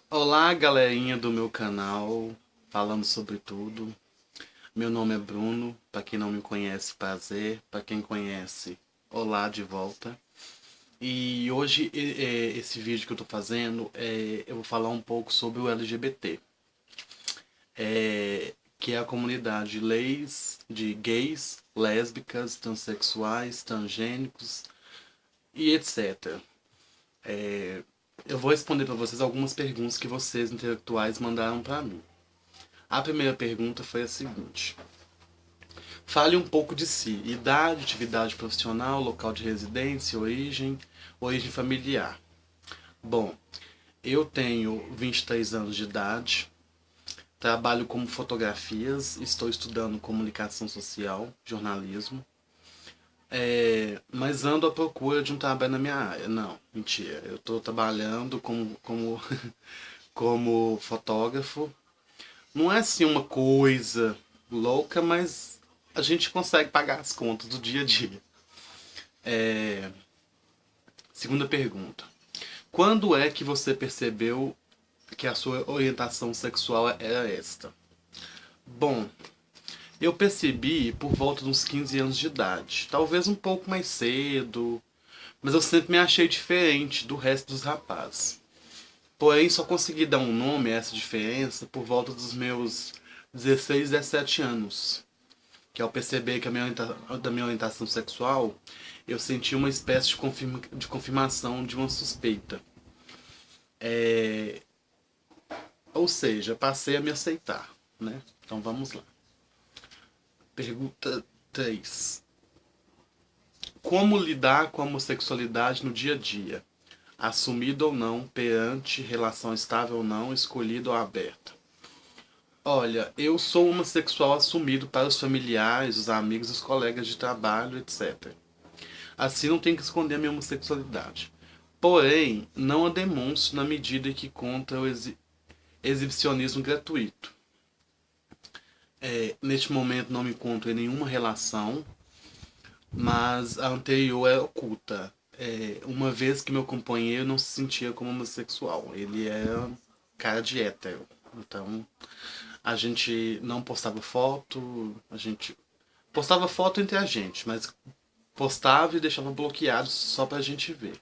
Olá, galerinha do meu canal, falando sobre tudo. Meu nome é Bruno, para quem não me conhece, prazer. Para quem conhece, olá de volta. E hoje esse vídeo que eu tô fazendo, eu vou falar um pouco sobre o LGBT, que é a comunidade de leis de gays, lésbicas, transexuais, transgênicos e etc. Eu vou responder para vocês algumas perguntas que vocês intelectuais mandaram para mim. A primeira pergunta foi a seguinte: fale um pouco de si, idade, atividade profissional, local de residência, origem familiar. Bom, eu tenho 23 anos de idade, trabalho com fotografias, estou estudando comunicação social, jornalismo, mas ando à procura de um trabalho na minha área. Não, mentira, eu estou trabalhando como fotógrafo. Não é assim uma coisa louca, mas a gente consegue pagar as contas do dia a dia. Segunda pergunta. Quando é que você percebeu que a sua orientação sexual era esta? Bom, eu percebi por volta de uns 15 anos de idade. Talvez um pouco mais cedo, mas eu sempre me achei diferente do resto dos rapazes. Porém, só consegui dar um nome a essa diferença por volta dos meus 16, 17 anos. Que ao perceber que da minha orientação sexual, eu senti uma espécie de confirmação de uma suspeita. Ou seja, passei a me aceitar, né? Então vamos lá. Pergunta 3. Como lidar com a homossexualidade no dia a dia? Assumido ou não, perante, relação estável ou não, escolhida ou aberta? Olha, eu sou homossexual assumido para os familiares, os amigos, os colegas de trabalho, etc. Assim não tenho que esconder a minha homossexualidade. Porém, não a demonstro na medida em que conta o exibicionismo gratuito. Neste momento não me encontro em nenhuma relação, mas a anterior é oculta. Uma vez que meu companheiro não se sentia como homossexual, ele era cara de hétero. Então a gente não postava foto, a gente postava foto entre a gente, mas postava e deixava bloqueado só pra gente ver.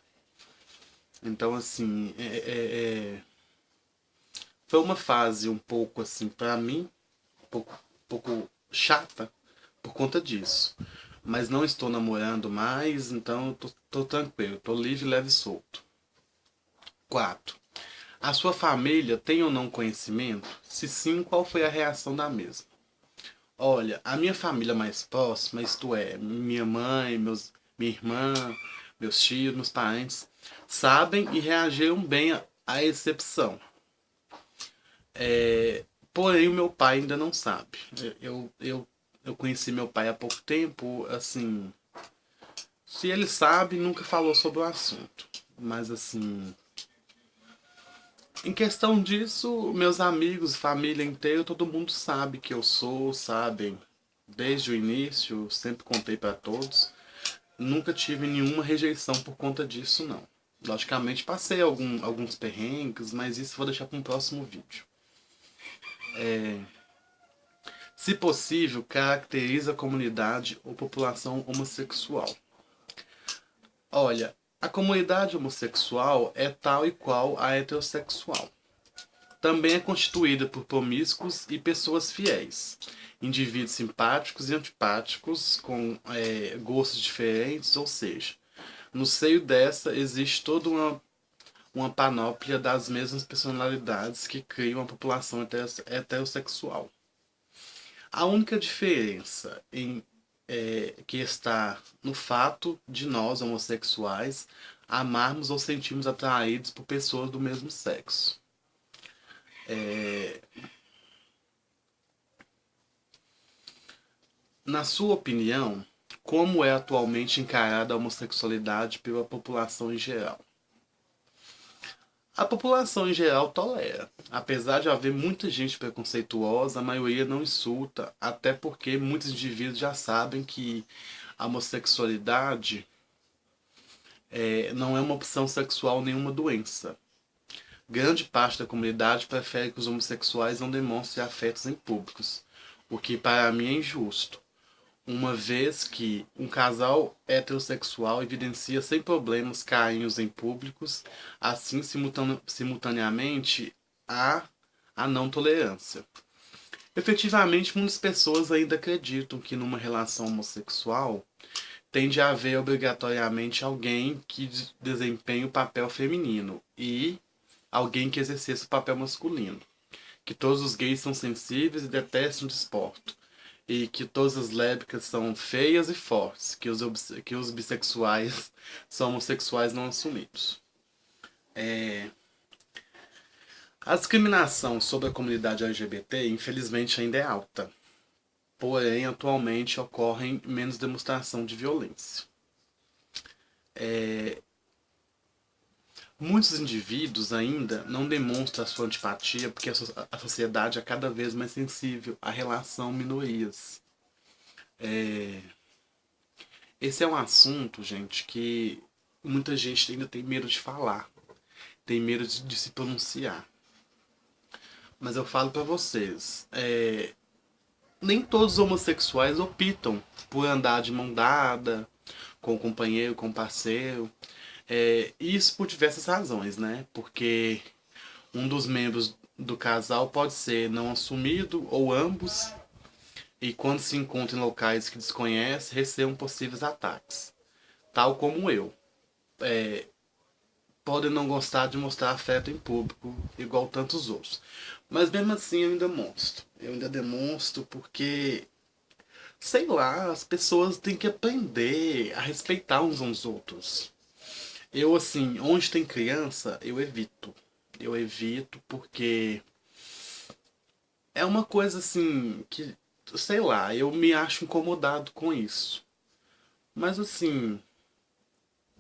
Então assim, foi uma fase um pouco assim pra mim, um pouco chata por conta disso. Mas não estou namorando mais, então eu tô tranquilo, tô livre, leve e solto. 4. A sua família tem ou não conhecimento? Se sim, qual foi a reação da mesma? Olha, a minha família mais próxima, isto é, minha mãe, minha irmã, meus tios, meus parentes, sabem e reagiram bem à excepção. Porém, o meu pai ainda não sabe. Eu conheci meu pai há pouco tempo, assim, se ele sabe, nunca falou sobre o assunto. Mas assim, em questão disso, meus amigos, família inteira, todo mundo sabe que eu sou, sabem. Desde o início, sempre contei para todos. Nunca tive nenhuma rejeição por conta disso, não. Logicamente, passei alguns perrengues, mas isso eu vou deixar para um próximo vídeo. Se possível, caracteriza a comunidade ou população homossexual. Olha, a comunidade homossexual é tal e qual a heterossexual. Também é constituída por promíscuos e pessoas fiéis, indivíduos simpáticos e antipáticos, com gostos diferentes, ou seja, no seio dessa existe toda uma panóplia das mesmas personalidades que criam a população heterossexual. A única diferença que está no fato de nós, homossexuais, amarmos ou sentirmos atraídos por pessoas do mesmo sexo. Na sua opinião, como é atualmente encarada a homossexualidade pela população em geral? A população em geral tolera. Apesar de haver muita gente preconceituosa, a maioria não insulta, até porque muitos indivíduos já sabem que a homossexualidade não é uma opção sexual nenhuma doença. Grande parte da comunidade prefere que os homossexuais não demonstrem afetos em públicos, o que para mim é injusto, uma vez que um casal heterossexual evidencia sem problemas carinhos em públicos, assim simultaneamente há a não tolerância. Efetivamente, muitas pessoas ainda acreditam que numa relação homossexual tem de haver obrigatoriamente alguém que desempenhe o papel feminino e alguém que exerça o papel masculino. Que todos os gays são sensíveis e detestam desporto. E que todas as lésbicas são feias e fortes. Que os bissexuais são homossexuais não assumidos. A discriminação sobre a comunidade LGBT, infelizmente, ainda é alta. Porém, atualmente ocorre menos demonstração de violência. Muitos indivíduos ainda não demonstram a sua antipatia porque a sociedade é cada vez mais sensível à relação minorias. Esse é um assunto, gente, que muita gente ainda tem medo de falar, tem medo de se pronunciar. Mas eu falo pra vocês, nem todos os homossexuais optam por andar de mão dada, com o companheiro, com o parceiro. Isso por diversas razões, né? Porque um dos membros do casal pode ser não assumido ou ambos, e quando se encontra em locais que desconhece, recebam possíveis ataques. Tal como eu. Podem não gostar de mostrar afeto em público, igual tantos outros. Mas mesmo assim eu ainda demonstro. Eu ainda demonstro porque, sei lá, as pessoas têm que aprender a respeitar uns aos outros. Eu, assim, onde tem criança, eu evito. Eu evito porque é uma coisa assim que, sei lá, eu me acho incomodado com isso. Mas assim,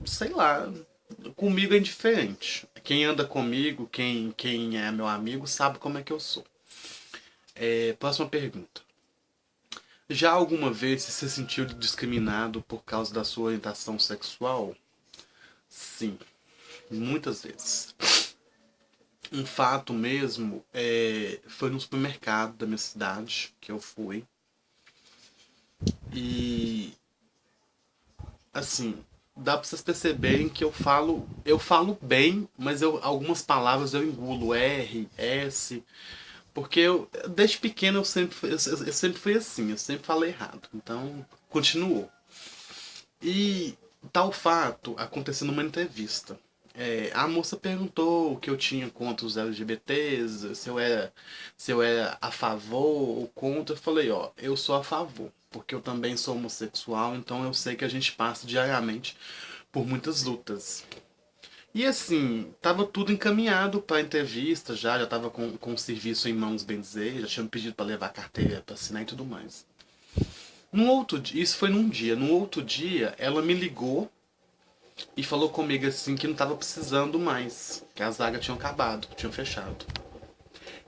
sei lá, comigo é indiferente. Quem anda comigo, quem é meu amigo, sabe como é que eu sou. Próxima pergunta. Já alguma vez você se sentiu discriminado por causa da sua orientação sexual? Sim, muitas vezes. Um fato mesmo foi no supermercado da minha cidade que eu fui. E assim, dá pra vocês perceberem que eu falo bem, mas algumas palavras eu engulo R, S, porque desde pequeno eu sempre fui assim, eu sempre falei errado. Então, continuou. E tal fato aconteceu numa entrevista. A moça perguntou o que eu tinha contra os LGBTs, se eu era a favor ou contra. Eu falei, ó, eu sou a favor, porque eu também sou homossexual, então eu sei que a gente passa diariamente por muitas lutas. E assim, tava tudo encaminhado pra entrevista já tava com o serviço em mãos, bem dizer, já tinha me pedido pra levar a carteira pra assinar e tudo mais. Num outro dia, isso foi num dia, no outro dia ela me ligou e falou comigo assim que não tava precisando mais, que as vagas tinham acabado, tinham fechado.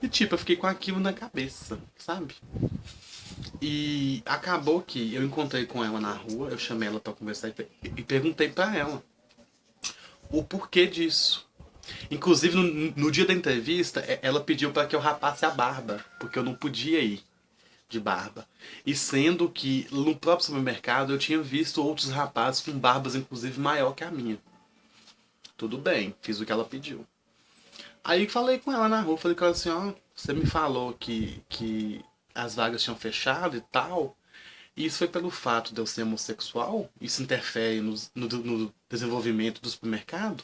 E tipo, eu fiquei com aquilo na cabeça, sabe? E acabou que eu encontrei com ela na rua, eu chamei ela pra conversar e perguntei pra ela o porquê disso. Inclusive, no dia da entrevista, ela pediu para que eu rapasse a barba, porque eu não podia ir de barba. E sendo que no próprio supermercado eu tinha visto outros rapazes com barbas, inclusive, maior que a minha. Tudo bem, fiz o que ela pediu. Aí falei com ela na rua, falei com ela assim, ó, você me falou que as vagas tinham fechado e tal. E isso foi pelo fato de eu ser homossexual? Isso interfere no desenvolvimento do supermercado?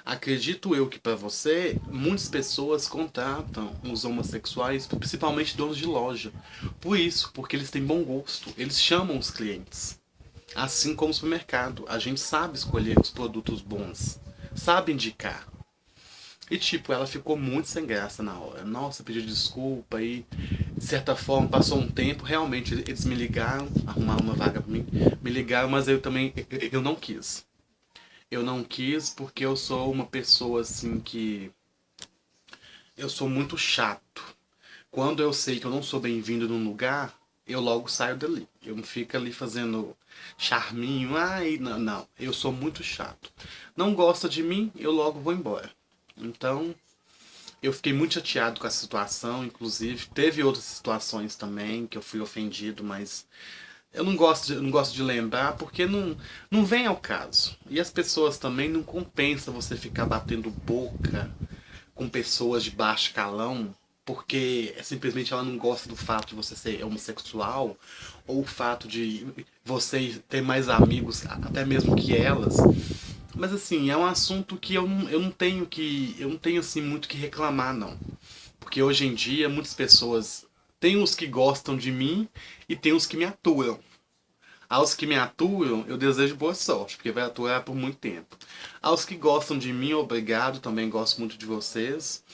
Acredito eu que para você, muitas pessoas contratam os homossexuais, principalmente donos de loja. Por isso, porque eles têm bom gosto, eles chamam os clientes. Assim como o supermercado, a gente sabe escolher os produtos bons, sabe indicar. E tipo, ela ficou muito sem graça na hora. Nossa, pediu desculpa e de certa forma passou um tempo, realmente eles me ligaram, arrumaram uma vaga pra mim, me ligaram, mas eu também eu não quis. Eu não quis porque eu sou uma pessoa assim que eu sou muito chato. Quando eu sei que eu não sou bem-vindo num lugar, eu logo saio dali. Eu não fico ali fazendo charminho. Ai, não, não. Eu sou muito chato. Não gosta de mim, eu logo vou embora. Então, Eu fiquei muito chateado com a situação, inclusive. Teve outras situações também que eu fui ofendido, mas eu não gosto de lembrar porque não vem ao caso. E as pessoas também não compensa você ficar batendo boca com pessoas de baixo calão porque simplesmente ela não gosta do fato de você ser homossexual ou o fato de você ter mais amigos até mesmo que elas. Mas assim, é um assunto que eu não tenho assim muito que reclamar não. Porque hoje em dia muitas pessoas tem os que gostam de mim e tem os que me aturam. Aos que me aturam, eu desejo boa sorte, porque vai aturar por muito tempo. Aos que gostam de mim, obrigado, também gosto muito de vocês.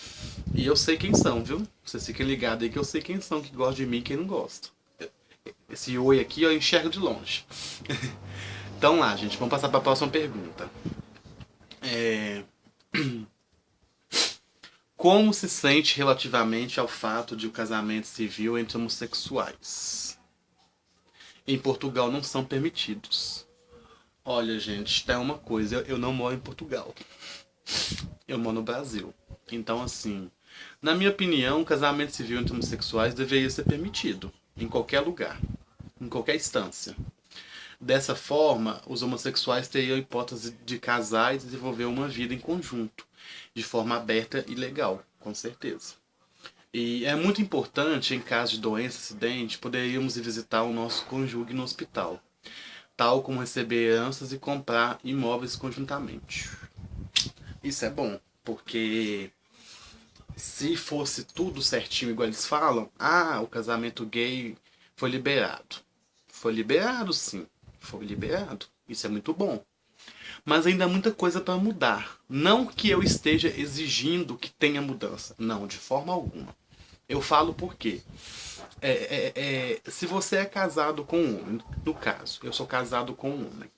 E eu sei quem são, viu? Vocês fiquem ligados aí que eu sei quem são, que gostam de mim e quem não gosta. Esse oi aqui eu enxergo de longe. Então lá, gente, vamos passar para a próxima pergunta. Como se sente relativamente ao fato de o casamento civil entre homossexuais? Em Portugal não são permitidos. Olha, gente, tem uma coisa, eu não moro em Portugal. Eu moro no Brasil. Então, assim, na minha opinião, o casamento civil entre homossexuais deveria ser permitido. Em qualquer lugar. Em qualquer instância. Dessa forma, os homossexuais teriam a hipótese de casar e desenvolver uma vida em conjunto. De forma aberta e legal, com certeza. E é muito importante, em caso de doença, acidente, poderíamos ir visitar o nosso cônjuge no hospital. Tal como receber heranças e comprar imóveis conjuntamente. Isso é bom, porque se fosse tudo certinho, igual eles falam, o casamento gay foi liberado. Foi liberado, sim. Foi liberado. Isso é muito bom. Mas ainda há muita coisa para mudar. Não que eu esteja exigindo que tenha mudança. Não, de forma alguma. Eu falo por quê? Se você é casado com um homem, no caso, eu sou casado com um homem.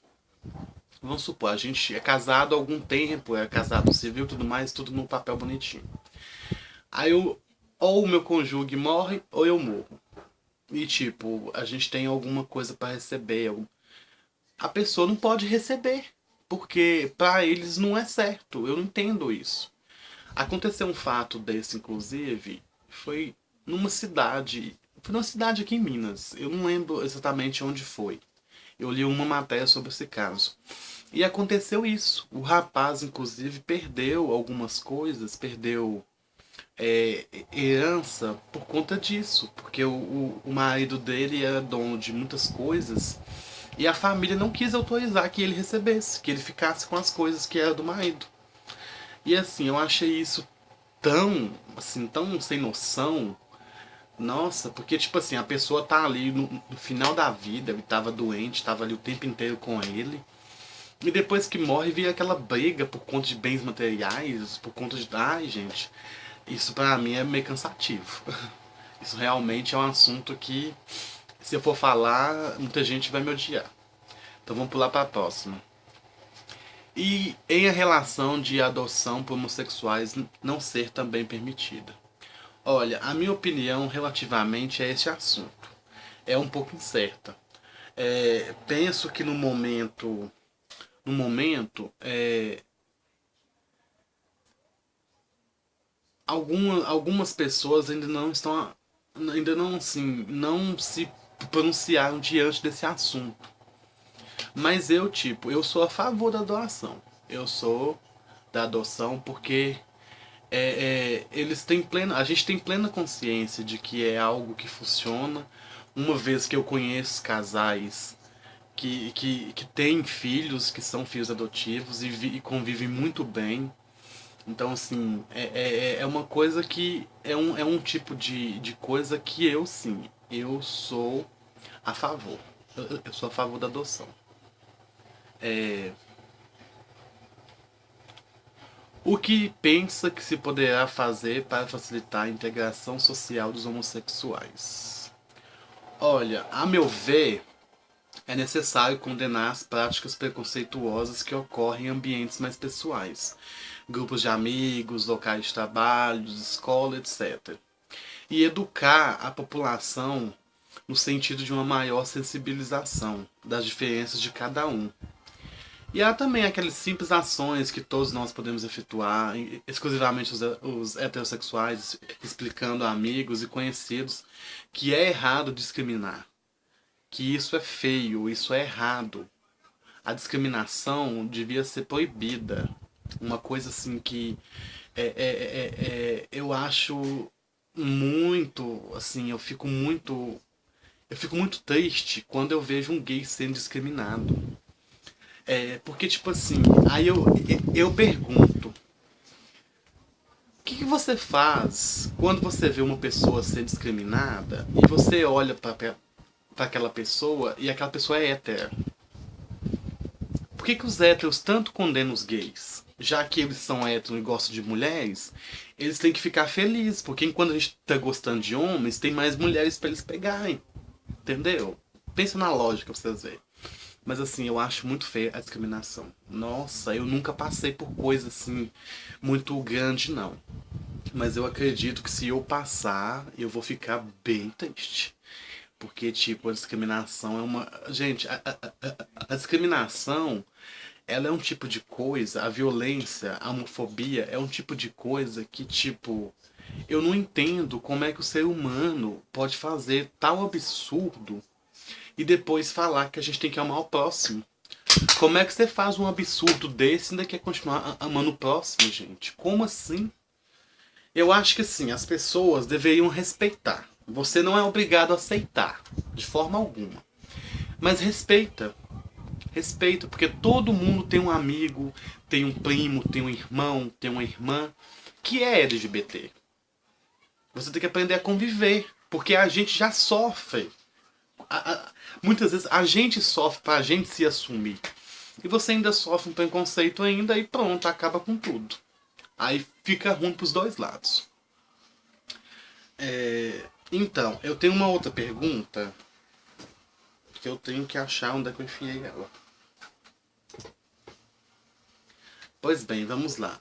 Vamos supor, a gente é casado há algum tempo, é casado civil, tudo mais, tudo no papel bonitinho. Aí eu, ou o meu cônjuge morre, ou eu morro. E tipo, a gente tem alguma coisa para receber. A pessoa não pode receber. Porque para eles não é certo. Eu não entendo isso. Aconteceu um fato desse, inclusive, foi numa cidade. Foi numa cidade aqui em Minas. Eu não lembro exatamente onde foi. Eu li uma matéria sobre esse caso. E aconteceu isso. O rapaz, inclusive, perdeu algumas coisas, perdeu herança por conta disso. Porque o marido dele era dono de muitas coisas e a família não quis autorizar que ele recebesse, que ele ficasse com as coisas que era do marido. E assim, eu achei isso tão, assim, tão sem noção. Nossa, porque tipo assim, a pessoa tá ali no final da vida, ele tava doente, tava ali o tempo inteiro com ele. E depois que morre, vira aquela briga por conta de bens materiais, por conta de. Ai, gente, isso pra mim é meio cansativo. Isso realmente é um assunto que, se eu for falar, muita gente vai me odiar. Então vamos pular pra próxima. E em a relação de adoção por homossexuais não ser também permitida. Olha, a minha opinião relativamente a esse assunto é um pouco incerta. Penso que no momento, algumas pessoas ainda não assim, não se pronunciaram diante desse assunto. Mas eu, tipo, eu sou a favor da doação. Eu sou da adoção porque eles têm plena, a gente tem plena consciência de que é algo que funciona. Uma vez que eu conheço casais que têm filhos, que são filhos adotivos e convivem muito bem. Então, assim, é uma coisa que é um tipo de coisa que eu, sim, eu sou a favor. Eu sou a favor da adoção. É, O que pensa que se poderá fazer para facilitar a integração social dos homossexuais? Olha, a meu ver, é necessário condenar as práticas preconceituosas que ocorrem em ambientes mais pessoais, grupos de amigos, locais de trabalho, escola, etc. E educar a população no sentido de uma maior sensibilização das diferenças de cada um. E há também aquelas simples ações que todos nós podemos efetuar, exclusivamente os heterossexuais, explicando a amigos e conhecidos que é errado discriminar, que isso é feio, isso é errado. A discriminação devia ser proibida. Uma coisa assim que eu acho muito, assim, eu fico muito triste quando eu vejo um gay sendo discriminado. Porque, tipo assim, aí eu pergunto, o que você faz quando você vê uma pessoa ser discriminada e você olha para aquela pessoa e aquela pessoa é hétera? Por que os héteros tanto condenam os gays? Já que eles são héteros e gostam de mulheres, eles têm que ficar felizes, porque enquanto a gente tá gostando de homens, tem mais mulheres para eles pegarem. Entendeu? Pensa na lógica pra vocês verem. Mas assim, eu acho muito feia a discriminação. Nossa, eu nunca passei por coisa assim muito grande, não. Mas eu acredito que se eu passar, eu vou ficar bem triste. Porque, tipo, a discriminação é uma. Gente, a discriminação, ela é um tipo de coisa, a violência, a homofobia é um tipo de coisa que, tipo, eu não entendo como é que o ser humano pode fazer tal absurdo e depois falar que a gente tem que amar o próximo. Como é que você faz um absurdo desse e ainda quer continuar amando o próximo, gente? Como assim? Eu acho que assim, as pessoas deveriam respeitar. Você não é obrigado a aceitar, de forma alguma. Mas respeita. Respeita, porque todo mundo tem um amigo, tem um primo, tem um irmão, tem uma irmã que é LGBT. Você tem que aprender a conviver, porque a gente já sofre. Muitas vezes a gente sofre pra gente se assumir. E você ainda sofre um preconceito ainda e pronto, acaba com tudo. Aí fica ruim pros dois lados. Então, eu tenho uma outra pergunta que eu tenho que achar onde é que eu enfiei ela. Pois bem, vamos lá.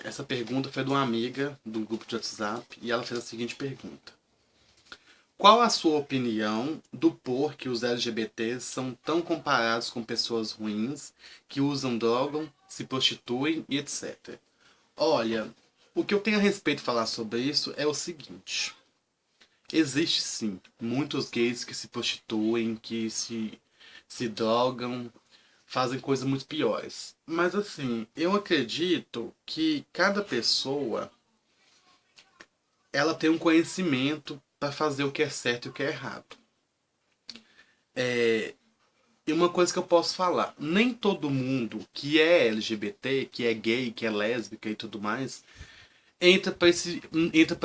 Essa pergunta foi de uma amiga do grupo de WhatsApp e ela fez a seguinte pergunta. Qual a sua opinião do porquê os LGBTs são tão comparados com pessoas ruins que usam droga, se prostituem e etc? Olha, o que eu tenho a respeito de falar sobre isso é o seguinte. Existe sim muitos gays que se prostituem, que se drogam, fazem coisas muito piores. Mas assim, eu acredito que cada pessoa ela tem um conhecimento para fazer o que é certo e o que é errado. E uma coisa que eu posso falar, nem todo mundo que é LGBT, que é gay, que é lésbica e tudo mais, entra para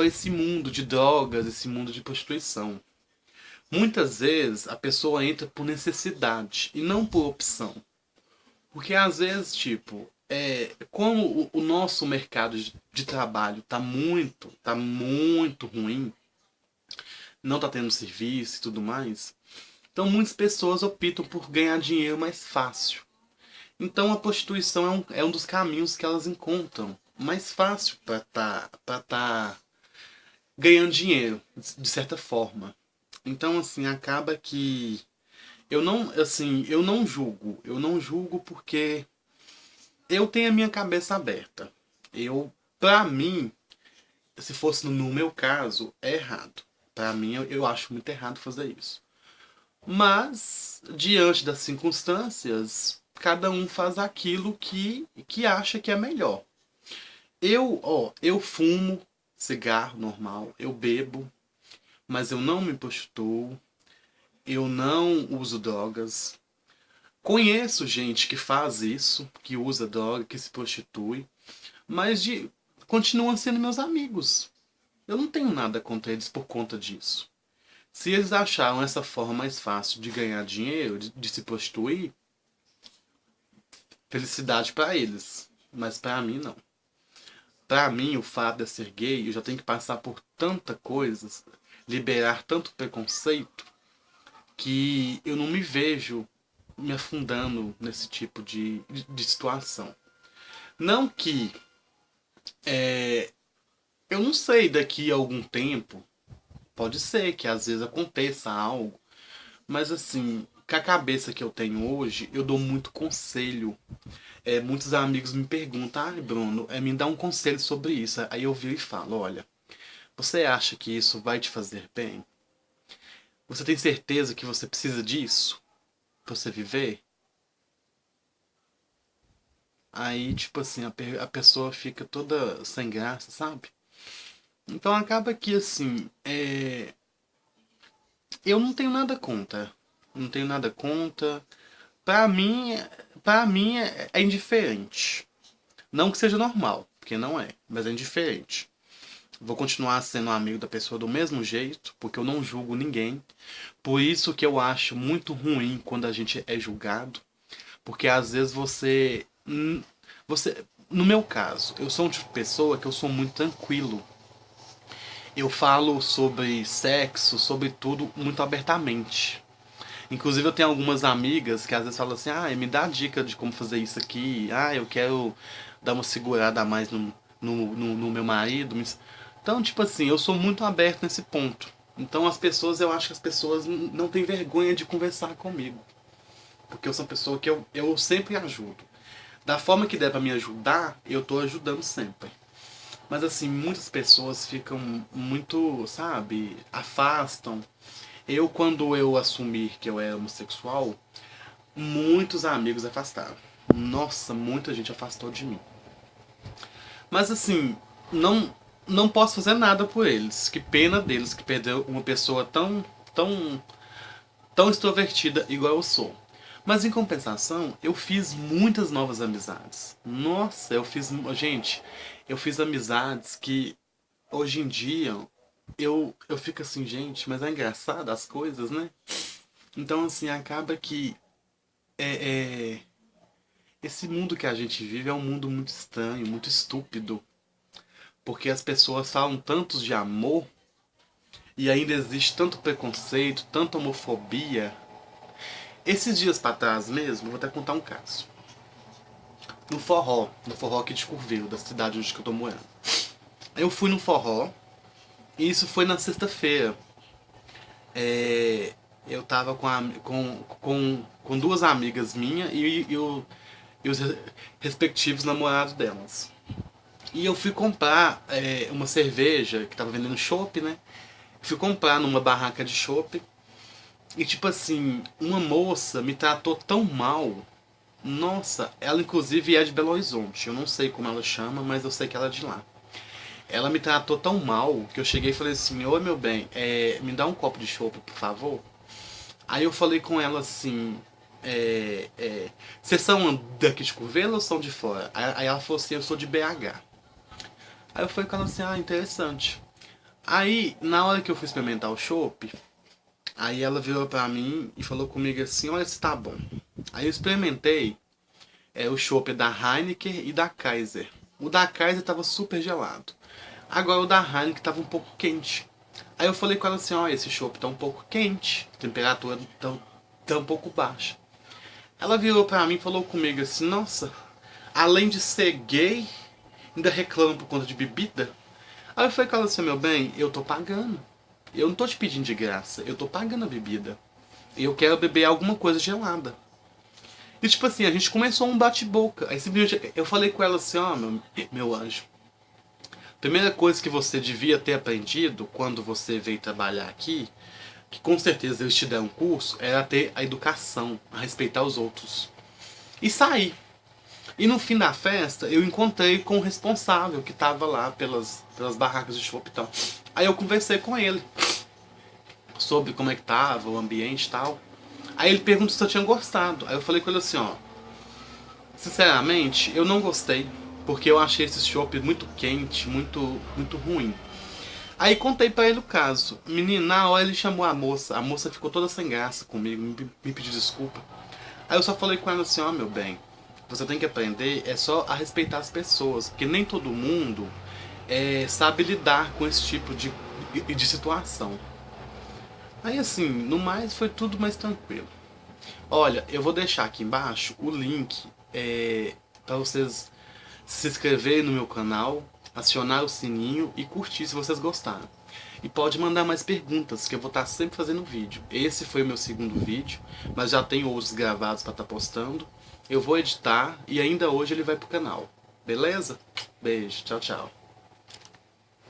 esse mundo de drogas, esse mundo de prostituição. Muitas vezes a pessoa entra por necessidade e não por opção. Porque às vezes, tipo, como o nosso mercado de trabalho tá muito ruim, não tá tendo serviço e tudo mais, então muitas pessoas optam por ganhar dinheiro mais fácil. Então a prostituição é um dos caminhos que elas encontram mais fácil para tá ganhando dinheiro, de certa forma. Então, assim, acaba que eu não julgo. Eu não julgo porque eu tenho a minha cabeça aberta. Pra mim, se fosse no meu caso, é errado. Pra mim, eu acho muito errado fazer isso. Mas, diante das circunstâncias, cada um faz aquilo que acha que é melhor. Eu fumo cigarro normal, eu bebo, mas eu não me prostituo, eu não uso drogas. Conheço gente que faz isso, que usa droga, que se prostitui, mas continuam sendo meus amigos. Eu não tenho nada contra eles por conta disso. Se eles acharam essa forma mais fácil de ganhar dinheiro, de se prostituir, felicidade pra eles. Mas pra mim, não. Pra mim, o fato de eu ser gay, eu já tenho que passar por tanta coisa, liberar tanto preconceito, que eu não me vejo me afundando nesse tipo de situação. Não que eu não sei, daqui a algum tempo, pode ser que às vezes aconteça algo, mas assim, com a cabeça que eu tenho hoje, eu dou muito conselho. Muitos amigos me perguntam, Bruno, me dá um conselho sobre isso. Aí eu viro e falo, olha, você acha que isso vai te fazer bem? Você tem certeza que você precisa disso pra você viver? Aí, tipo assim, a pessoa fica toda sem graça, sabe? Então acaba que, assim, eu não tenho nada contra. Não tenho nada contra. Pra mim, pra mim é indiferente. Não que seja normal, porque não é, mas é indiferente. Vou continuar sendo amigo da pessoa do mesmo jeito, porque eu não julgo ninguém. Por isso que eu acho muito ruim quando a gente é julgado, porque às vezes você, no meu caso, eu sou um tipo de pessoa que eu sou muito tranquilo. Eu falo sobre sexo, sobre tudo muito abertamente. Inclusive eu tenho algumas amigas que às vezes falam assim, me dá dica de como fazer isso aqui, eu quero dar uma segurada a mais no meu marido. Então, tipo assim, eu sou muito aberto nesse ponto. Então eu acho que as pessoas não têm vergonha de conversar comigo. Porque eu sou uma pessoa que eu sempre ajudo. Da forma que der pra me ajudar, eu tô ajudando sempre. Mas assim, muitas pessoas ficam muito, sabe, afastam. Quando eu assumi que eu era homossexual, muitos amigos afastaram. Nossa, muita gente afastou de mim. Mas assim, não posso fazer nada por eles. Que pena deles que perdeu uma pessoa tão extrovertida igual eu sou. Mas em compensação, eu fiz muitas novas amizades. Nossa, gente, eu fiz amizades que hoje em dia eu fico assim, gente, mas é engraçado as coisas, né? Então assim, acaba que é, é, esse mundo que a gente vive é um mundo muito estranho, muito estúpido. Porque as pessoas falam tantos de amor e ainda existe tanto preconceito, tanta homofobia. Esses dias pra trás mesmo, vou até contar um caso. No forró aqui de Curvelo, da cidade onde eu tô morando. Eu fui no forró, e isso foi na sexta-feira. Eu tava com duas amigas minhas e os respectivos namorados delas. E eu fui comprar uma cerveja que tava vendendo chopp, né? Fui comprar numa barraca de chopp. E tipo assim, uma moça me tratou tão mal. Nossa, ela inclusive é de Belo Horizonte. Eu não sei como ela chama, mas eu sei que ela é de lá. Ela me tratou tão mal que eu cheguei e falei assim, oi meu bem, me dá um copo de chopp, por favor. Aí eu falei com ela assim, vocês são daqui de Curvelo ou são de fora? Aí ela falou assim, eu sou de BH. Aí eu falei com ela assim, interessante. Aí, na hora que eu fui experimentar o chopp, aí ela virou pra mim e falou comigo assim, olha se tá bom. Aí eu experimentei o chopp da Heineken e da Kaiser. O da Kaiser tava super gelado. Agora o da Heineken tava um pouco quente. Aí eu falei com ela assim, esse chopp tá um pouco quente, a temperatura tá um pouco baixa. Ela virou pra mim e falou comigo assim, nossa, além de ser gay, ainda reclama por conta de bebida? Aí eu falei com ela assim, meu bem, eu tô pagando. Eu não tô te pedindo de graça, eu tô pagando a bebida. E eu quero beber alguma coisa gelada. E tipo assim, a gente começou um bate-boca. Aí simplesmente eu falei com ela assim, meu anjo. Primeira coisa que você devia ter aprendido quando você veio trabalhar aqui, que com certeza eles te deram um curso, era ter a educação, a respeitar os outros. E sair. E no fim da festa, eu encontrei com o responsável que tava lá pelas barracas de chopp e tal. Aí eu conversei com ele sobre como é que tava, o ambiente e tal. Aí ele perguntou se eu tinha gostado. Aí eu falei com ele assim, sinceramente, eu não gostei, porque eu achei esse chopp muito quente, muito ruim. Aí contei pra ele o caso. Menino, na hora ele chamou a moça ficou toda sem graça comigo, me pediu desculpa. Aí eu só falei com ela assim, meu bem, você tem que aprender só a respeitar as pessoas, porque nem todo mundo sabe lidar com esse tipo de situação. Aí assim, no mais foi tudo mais tranquilo. Olha, eu vou deixar aqui embaixo o link para vocês se inscreverem no meu canal, acionar o sininho e curtir se vocês gostaram. E pode mandar mais perguntas, que eu vou estar sempre fazendo vídeo. Esse foi o meu segundo vídeo, mas já tenho outros gravados para estar postando. Eu vou editar e ainda hoje ele vai pro canal. Beleza? Beijo, tchau, tchau.